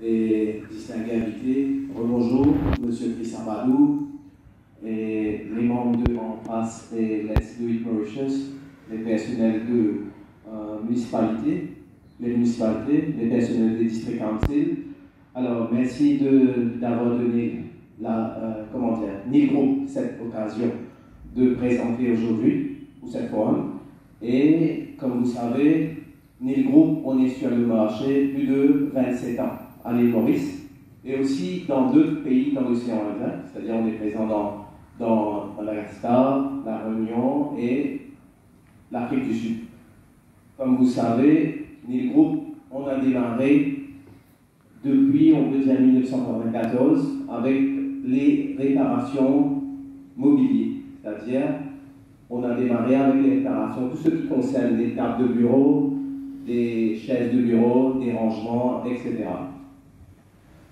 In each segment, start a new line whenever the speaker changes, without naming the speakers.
et distingués invités, bonjour, Monsieur Christian Badou, et les membres de En Face et Let's Do It Mauritius, les personnels de municipalités, les personnels des district council. Alors, merci d'avoir donné Nil Group cette occasion de présenter aujourd'hui pour cette forum. Et comme vous savez, Nil Group, on est sur le marché plus de 27 ans à l'île Maurice et aussi dans d'autres pays dans l'océan Indien, c'est-à-dire on est présent dans Madagascar, la Réunion et l'Afrique du Sud. Comme vous savez, Nil Group, on a démarré depuis, on peut dire, 1994 avec les réparations mobilières, c'est-à-dire on a démarré avec les réparations, tout ce qui concerne les tables de bureau, des chaises de bureau, des rangements, etc.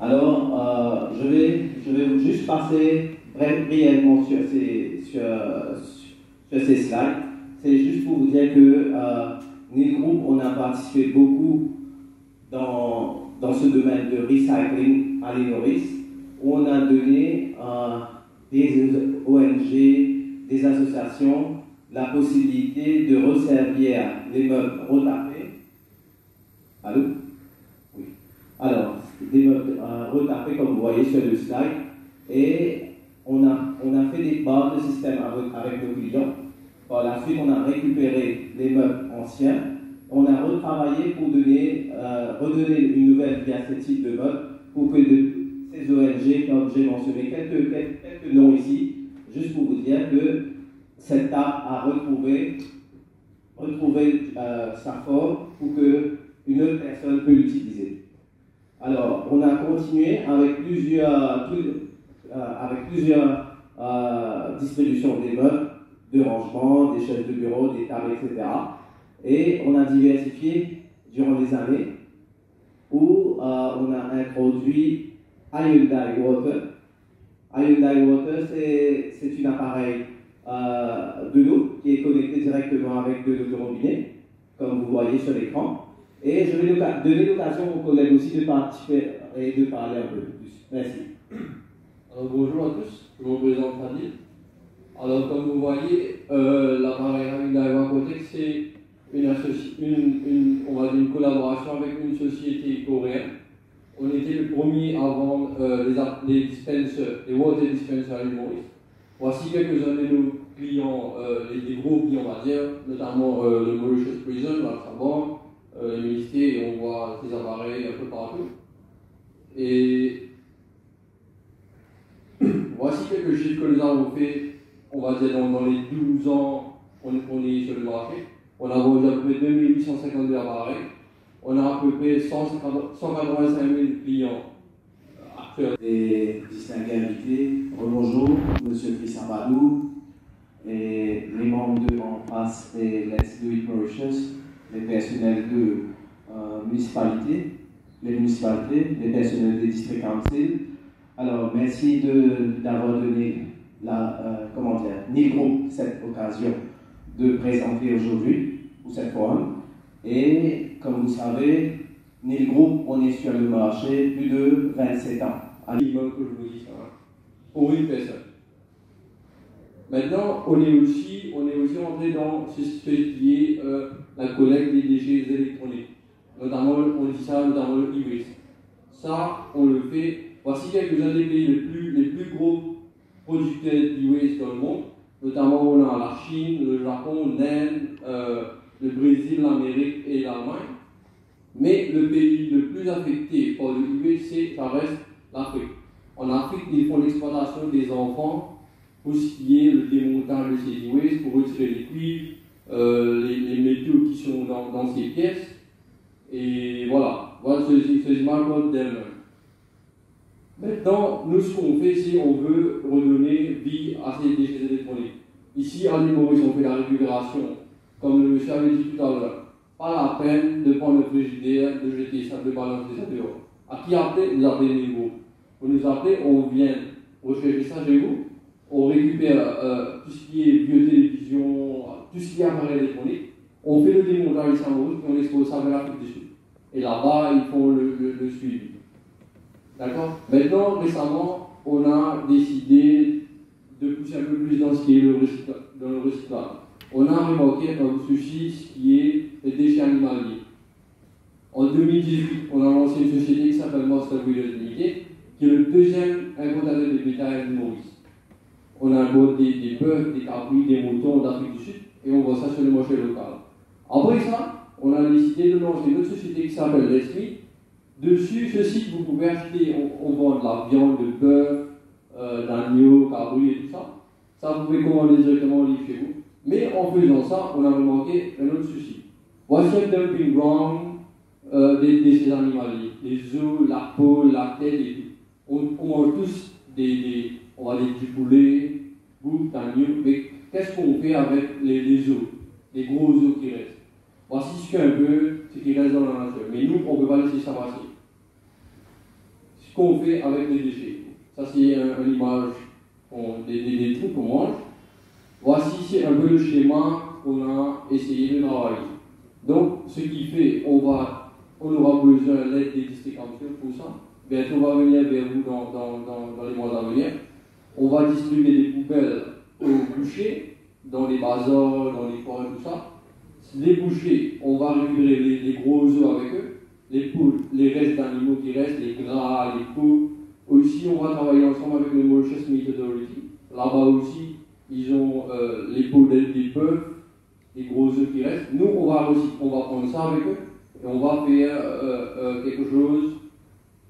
Alors, je vais juste passer brièvement sur ces slides. C'est juste pour vous dire que Nil Group, on a participé beaucoup dans ce domaine de recycling à l'île Maurice, où on a donné des ONG, des associations, la possibilité de resservir les meubles retapés. Allô? Oui. Alors, des meubles retapés, comme vous voyez sur le slide, et on a fait des barres de système avec nos clients. Par la suite, on a récupéré les meubles anciens. On a retravaillé pour redonner une nouvelle vie à ce type de meubles pour que ces ONG, comme j'ai mentionné quelques noms ici, juste pour vous dire que cette table a retrouvé sa forme pour qu'une autre personne peut l'utiliser. Alors, on a continué avec plusieurs distributions des meubles, de rangement, des chaises de bureau, des tables, etc. Et on a diversifié durant les années où on a introduit Hyundai Water. Hyundai Water, c'est un appareil de l'eau qui est connecté directement avec de l'eau de robinet, comme vous voyez sur l'écran. Et je vais donner l'occasion aux collègues aussi de participer et de parler un peu plus. Merci.
Alors, bonjour à tous, je me présente Fadil. Alors, comme vous voyez, l'appareil Hyundai Water, c'est une collaboration avec une société coréenne. On était le premier à vendre les water dispensers à l'île Maurice. Voici quelques-uns de nos clients, les gros clients, on va dire, notamment le Mauritius Prison, l'Alphabet, le ministère, et on voit ces appareils un peu partout. Et voici quelques chiffres que nous avons fait, on va dire, dans les 12 ans qu'on est sur le marché. On a vendu à peu près 2852 appareils. On a à peu près 185 000 clients actuels.
Et distingués invités, bonjour, Monsieur Christian Badou, et les membres de En Face et Let's Do It Mauritius, les personnels de municipalités, les personnels des district council. Alors, merci d'avoir donné Nil Group cette occasion de présenter aujourd'hui pour cette forum. Et comme vous savez, Nil Group, on est sur le marché plus de 27 ans.
Minimum que je vous dis ça, pour une personne. Maintenant, on est aussi entré dans ce qui est la collecte des déchets électroniques. Notamment, on dit ça, notamment le e-waste. Ça, on le fait. Voici quelques-uns des pays les plus gros producteurs d'e-waste dans le monde. Notamment, on a la Chine, le Japon, l'Inde, le Brésil, l'Amérique et l'Allemagne. Mais le pays le plus affecté par le e-waste, ça reste l'Afrique. En Afrique, ils font l'exploitation des enfants pour ce qui est le démontage de ces e-waste, pour retirer les cuivres, les métaux qui sont dans ces pièces. Et voilà ce images d'elle-même. Maintenant, nous, ce qu'on fait, c'est qu'on veut redonner vie à ces déchets électroniques. Ici, à l'île Maurice, on fait la récupération, comme le monsieur avait dit tout à l'heure. Pas la peine de prendre le frigidaire, de jeter ça, de balancer ça dehors. À qui appeler? Nous appelez les groupes. Vous nous appelez, on vient rechercher ça chez vous, on récupère tout ce qui est vieux télévision, tout ce qui est appareil électronique, on fait le démontage ici en Maurice, et on expose ça vers l'Afrique du Sud. Et là-bas, ils font le suivi. D'accord? Maintenant, récemment, on a décidé de pousser un peu plus dans ce qui est dans le recyclage. On a remarqué un souci qui est les déchets animaliers. En 2018, on a lancé une société qui s'appelle Monster Wheelers Limited, qui est le deuxième importateur de bétail de Maurice. On importe des bœufs, des cabris, des moutons d'Afrique du Sud et on vend ça sur le marché local. Après ça, on a décidé de lancer une autre société qui s'appelle Leslie. Dessus, ce site, vous pouvez acheter, on vend de la viande de bœuf, d'agneau, cabri et tout ça. Ça, vous pouvez commander directement en ligne chez vous. Mais en faisant ça, on a remarqué un autre souci. Voici un dumping ground des déchets animaliers, les os, la peau, la tête et tout. On mange tous on va dire du poulet, bouc, d'agneau, mais qu'est-ce qu'on fait avec les os, les gros os qui restent? Voici ce qu'un peu ce qui reste dans la nature. Mais nous, on ne peut pas laisser ça passer. Ce qu'on fait avec les déchets. Ça, c'est une image des trucs qu'on mange. Voici, c'est un peu le schéma qu'on a essayé de travailler. Donc, ce qui fait, on aura besoin de l'aide des districts councils pour ça. Bientôt, on va venir vers vous dans les mois à venir. On va distribuer des poubelles aux bouchers, dans les bazars, dans les forêts, tout ça. Les bouchers, on va récupérer les gros os avec eux, les poules, les restes d'animaux qui restent, les gras, les peaux. Aussi, on va travailler ensemble avec le Mauritius Meat Authority. Là-bas aussi, ils ont les peaux des bœufs, les gros œufs qui restent. Nous, on va prendre ça avec eux et on va faire quelque chose.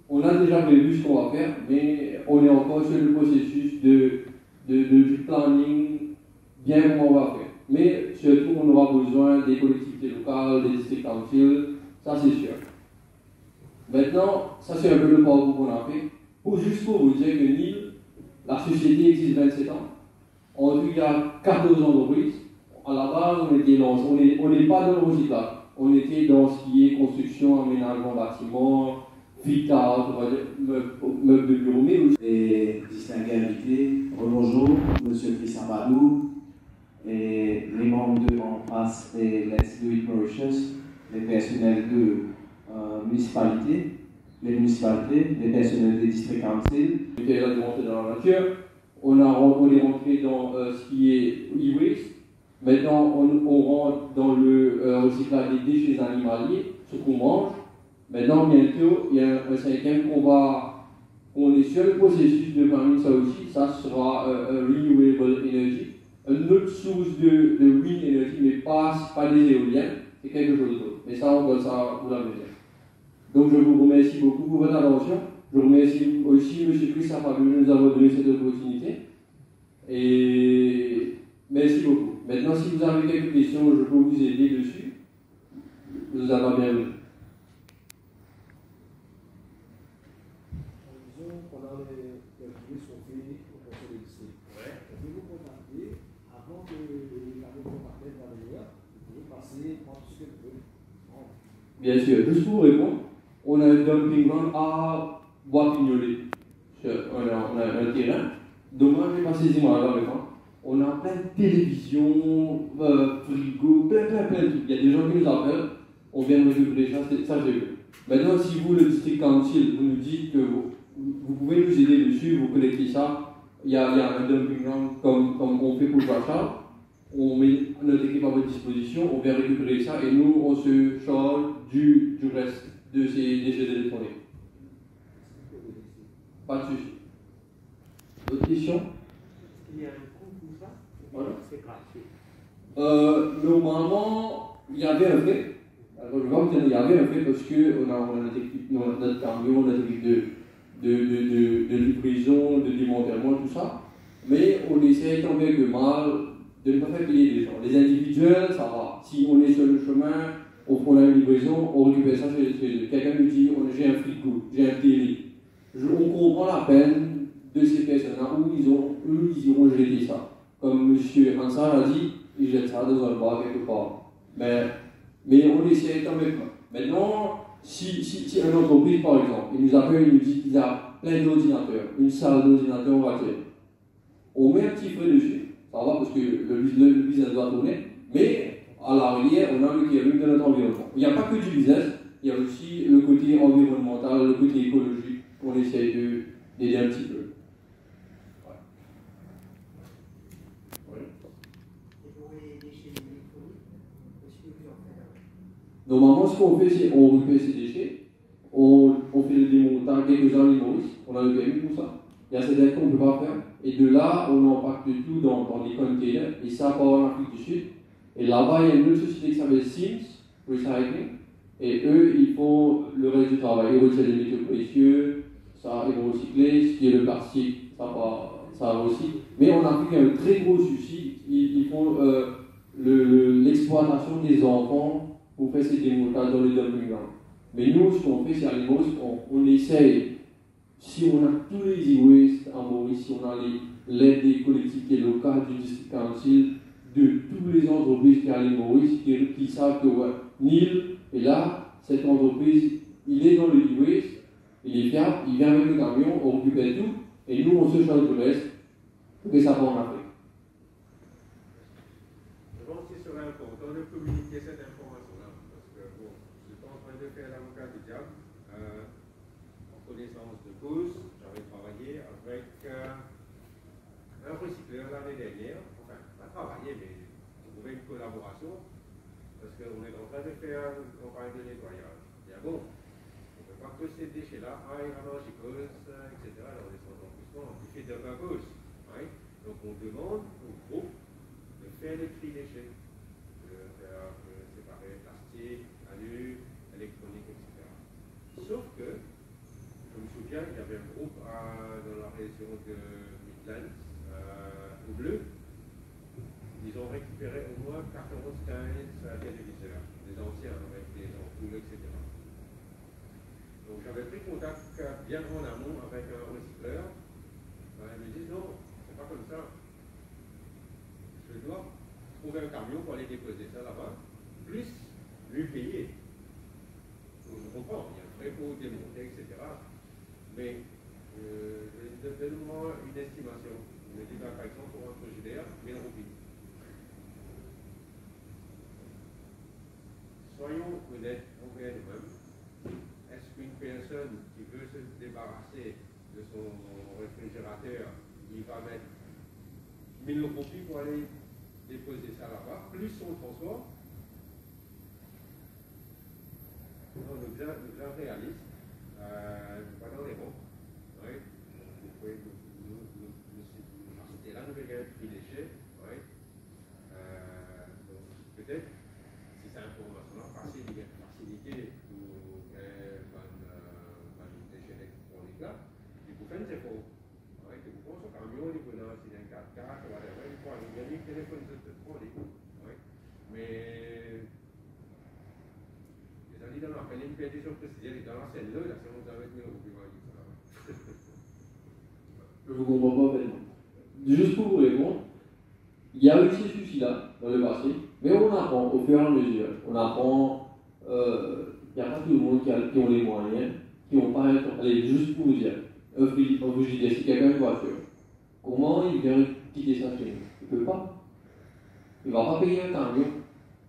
On a déjà prévu ce qu'on va faire, mais on est encore sur le processus du planning, bien comment on va faire. Mais surtout, on aura besoin des collectivités locales, des districts councils, ça c'est sûr. Maintenant, ça c'est un peu le parcours qu'on a fait. Juste pour vous dire que NIL, la société existe 27 ans. En tout, il y a 14 entreprises. À la base, on n'est pas dans le recyclage. On était dans ce qui est construction, aménagement, bâtiment, fit-out, on va dire, meubles de bureau, mais aussi.
Et distingués invités, bonjour, Monsieur Christian Badou, et les membres de En Face et Let's Do It Mauritius, les personnels de municipalités, les personnels des districts councils.
On est rentré dans la nature, on est rentré dans ce qui est e-waste. Maintenant, on rentre dans le recyclage des déchets animaliers, ce qu'on mange. Maintenant, bientôt, il y a un cinquième on est sur le processus de parmi ça aussi. Ça sera Renewable Energy, une autre source de green energy, mais pas des éoliennes, c'est quelque chose d'autre. Mais ça, on va ça pour l'avenir. Donc, je vous remercie beaucoup pour votre attention. Je remercie aussi M. Christian Badou de nous avoir donné cette opportunité. Et merci beaucoup. Maintenant, si vous avez quelques questions, je peux vous aider dessus. Vous avez bienvenue.
Disons, pendant les activités sont faites au conseil de lycée. On peut vous contacter avant que les cadeaux partenaires va venir. Vous pouvez passer par tout ce que vous voulez.
Bien sûr, juste pour vous répondre, on a un dumping ground à Bois-Pignolet. On a un terrain. Dommage, je n'ai pas saisi moi là maintenant. On a plein de télévisions, frigo, plein de trucs. Il y a des gens qui nous appellent, on vient de récupérer ça, c'est fait. Maintenant, si vous, le district council, vous nous dites que vous pouvez nous aider dessus, vous collectez ça, il y a un dumping ground comme on fait pour le rachat, on met notre équipe à votre disposition, on vient récupérer ça et nous, on se charge du reste de ces déchets électroniques. Pas de souci. D'autres questions?
Il y a un coût pour ça?
Voilà.
C'est gratuit.
Normalement, il y avait un frais. Alors, je vais vous dire, il y avait un frais parce qu'on a notre camion, notre équipe de livraison, de démantèlement, tout ça. Mais on essaie tant bien que mal de ne pas faire payer les gens. Les individuels, ça va. Si on est sur le chemin, on a une livraison, on récupère ça chez eux. Quelqu'un nous dit, j'ai un frigo, j'ai un télé. On comprend la peine de ces personnes-là où ils iront jeter ça. Comme M. Hansard a dit, ils jettent ça dans un bar quelque part. Mais on essaie quand même. Maintenant, si une entreprise, par exemple, il nous appelle, il nous dit qu'il a plein d'ordinateurs, une salle d'ordinateurs, on va dire. On met un petit frais dessus, ça va parce que le business doit tourner, mais à l'arrière, on a le caring de notre environnement. Il n'y a pas que du business, il y a aussi le côté environnemental, le côté écologique on essaye d'aider un petit peu. Ouais. Ouais.
Et pour les déchets électroniques, est-ce que vous en faites?
Normalement, ce qu'on fait, c'est on recueille ces déchets, on fait le démontage, quelques-uns les Maurice, on a le permis pour ça. Il y a certains qu'on ne peut pas faire. Et de là, on empaque tout dans des containers, et ça part en Afrique du Sud. Et là-bas, il y a une autre société qui s'appelle Sims Recycling, et eux, ils font le reste du travail. Ils retirent les métaux précieux, ça, ils vont recycler, ce qui est le plastique, ça va aussi. Mais en Afrique, il y a un très gros souci, ils font l'exploitation des enfants pour faire ces démontages dans les dumping grounds. Mais nous, ce qu'on fait, c'est à Maurice, on essaye, si on a tous les e-waste à Maurice, si on a l'aide des collectivités locales, du district council, de toutes les entreprises qui sont à Maurice, qui savent que Neil est là, cette entreprise, il est dans le e-waste, il est fiable, il vient avec le camion, on récupère tout, et nous, on se charge du reste, pour que ça va en Afrique.
Je pense qu'il serait important de communiquer cette information-là, parce que bon, je suis en train de faire l'avocat du diable, en connaissance de cause. J'avais travaillé avec un recycleur l'année dernière, enfin, pas travaillé, mais trouvé une collaboration, parce qu'on est en train de faire une campagne de nettoyage. Il y a bon, on ne peut pas que ces déchets-là aillent à l'angiqueuse, etc., dans les centres d'enfouissement, qui fait de la cause. Donc on demande au groupe de faire le tri déchets, de faire séparer plastique, alu, électronique, etc. Sauf que, je me souviens, il y avait un groupe dans la région de Midlands, au bleu. Ils ont récupéré au moins 14-15 téléviseurs, des anciens avec des ampoules, etc. Donc j'avais pris contact bien en amont avec un recycleur. Ils me disent non, c'est pas comme ça. Je dois trouver un camion pour aller déposer ça là-bas, plus lui payer. Donc, je comprends, il y a un frais pour démonter, etc. Mais donne-moi une estimation. Il me dit par exemple pour un frigidaire, 1000 roupies. Soyons honnêtes envers nous-mêmes. Est-ce qu'une personne qui veut se débarrasser de son réfrigérateur, il va mettre 1000 roupies pour aller déposer ça là-bas, plus son transport? Non, nous sommes réalistes, pas dans les ronds. Oui. Vous pouvez nous acheter la nouvelle prix déchets. Oui. Donc, peut-être, si cette information-là facilité pour les déchets électroniques-là, ils vous font c'est faux. Oui, que vous pensez au camion, ils vous lancent un 4x4, whatever, ils vont gagner le téléphone électronique. Oui. Mais dans la peine, une pétition présidentielle, dans la scène-là, la séance avec nous, vous pouvez voir ça.
Je vous comprends pas vraiment. Juste pour vous répondre, il y a eu ces soucis-là dans le passé, mais on apprend au fur et à mesure. On apprend, il n'y a pas tout le monde qui ont les moyens, qui n'ont pas allez, juste pour vous dire, un frigidaire, si quelqu'un a une voiture, comment il vient quitter sa chaîne? Il ne peut pas. Il ne va pas payer un camion.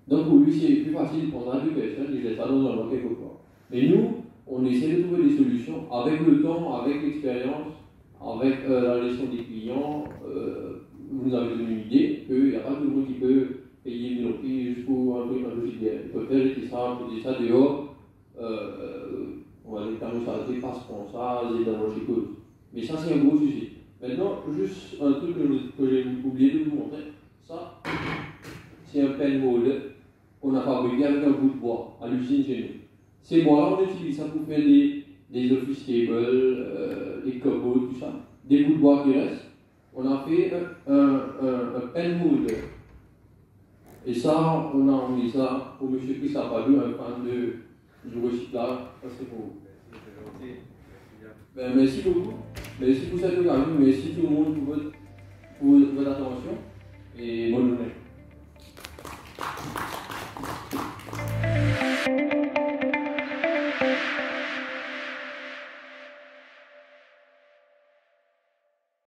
Donc pour lui, c'est plus facile de prendre deux personnes et de laisser ça dans un endroit quelque part. Mais nous, on essaie de trouver des solutions avec le temps, avec l'expérience, avec la gestion des clients. Vous nous avez donné une idée qu'il n'y a pas tout le monde qui peut payer 1000 roupies juste pour un truc un logiciel. Il peut faire jeter ça dehors. On va dire que ça dépasse comme ça, c'est dans le cause. Mais ça, c'est un gros sujet. Maintenant, juste un truc que j'ai oublié de vous montrer. Ça, c'est un pen mold qu'on a fabriqué avec un bout de bois à l'usine chez nous. Ces bois-là, on utilise ça pour faire des office tables, des copeaux, tout ça. Des bouts de bois qui restent. On a fait un pen mold. Et ça, on a emmené ça au monsieur Chris Apadou, un fan du recyclage. Ça, c'est pour vous. Ben, merci beaucoup. Merci pour cette occasion. Merci tout le monde pour votre attention. Et bonne journée.